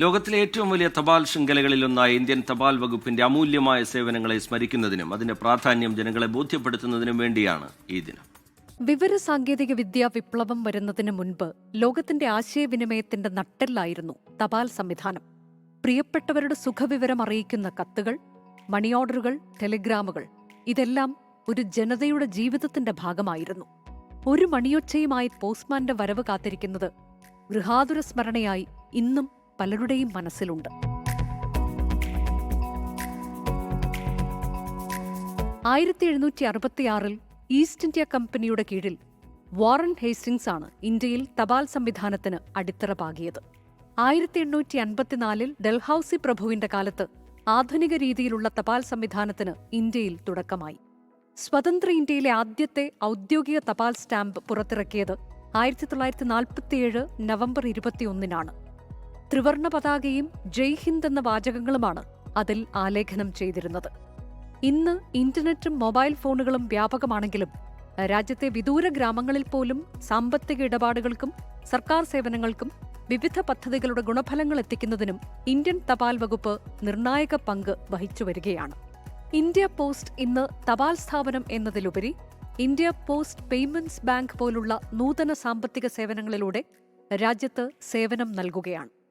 ലോകത്തിലെ ഏറ്റവും വലിയ തപാൽ ശൃംഖലകളിലൊന്നായ ഇന്ത്യൻ തപാൽ വകുപ്പിന്റെ അമൂല്യമായ സേവനങ്ങളെ സ്മരിക്കുന്നതിനും അതിന്റെ പ്രാധാന്യം ജനങ്ങളെ ബോധ്യപ്പെടുത്തുന്നതിനും വേണ്ടിയാണ് ഈ ദിനം. വിവരസാങ്കേതിക വിദ്യാ വിപ്ലവം വരുന്നതിന് മുൻപ് ലോകത്തിന്റെ ആശയവിനിമയത്തിന്റെ നട്ടെല്ലായിരുന്നു തപാൽ സംവിധാനം. പ്രിയപ്പെട്ടവരുടെ സുഖവിവരം അറിയിക്കുന്ന കത്തുകൾ, മണി ഓർഡറുകൾ, ടെലിഗ്രാമുകൾ ഇതെല്ലാം ഒരു ജനതയുടെ ജീവിതത്തിന്റെ ഭാഗമായിരുന്നു. ഒരു മണിയൊച്ചയുമായി പോസ്റ്റ്മാന്റെ വരവ് കാത്തിരിക്കുന്നത് ഗൃഹാതുര സ്മരണയായി ഇന്നും പലരുടെയും മനസ്സിലുണ്ട്. 1766 ഈസ്റ്റ് ഇന്ത്യ കമ്പനിയുടെ കീഴിൽ വാറൻ ഹേസ്റ്റിംഗ്സ് ആണ് ഇന്ത്യയിൽ തപാൽ സംവിധാനത്തിന് അടിത്തറ പാകിയത്. 1854 ഡൽഹൌസി പ്രഭുവിന്റെ കാലത്ത് ആധുനിക രീതിയിലുള്ള തപാൽ സംവിധാനത്തിന് ഇന്ത്യയിൽ തുടക്കമായി. സ്വതന്ത്ര ഇന്ത്യയിലെ ആദ്യത്തെ ഔദ്യോഗിക തപാൽ സ്റ്റാമ്പ് പുറത്തിറക്കിയത് 1947 നവംബർ 21-നാണ്. ത്രിവർണ പതാകയും ജയ് ഹിന്ദ് എന്ന വാചകങ്ങളുമാണ് അതിൽ ആലേഖനം ചെയ്തിരുന്നത്. ഇന്ന് ഇന്റർനെറ്റും മൊബൈൽ ഫോണുകളും വ്യാപകമാണെങ്കിലും രാജ്യത്തെ വിദൂര ഗ്രാമങ്ങളിൽ പോലും സാമ്പത്തിക ഇടപാടുകൾക്കും സർക്കാർ സേവനങ്ങൾക്കും വിവിധ പദ്ധതികളുടെ ഗുണഫലങ്ങൾ എത്തിക്കുന്നതിനും ഇന്ത്യൻ തപാൽ വകുപ്പ് നിർണായക പങ്ക് വഹിച്ചുവരികയാണ്. ഇന്ത്യ പോസ്റ്റ് ഇന്ന് തപാൽ സ്ഥാപനം എന്നതിലുപരി ഇന്ത്യ പോസ്റ്റ് പേയ്മെന്റ്സ് ബാങ്ക് പോലുള്ള നൂതന സാമ്പത്തിക സേവനങ്ങളിലൂടെ രാജ്യത്ത് സേവനം നൽകുകയാണ്.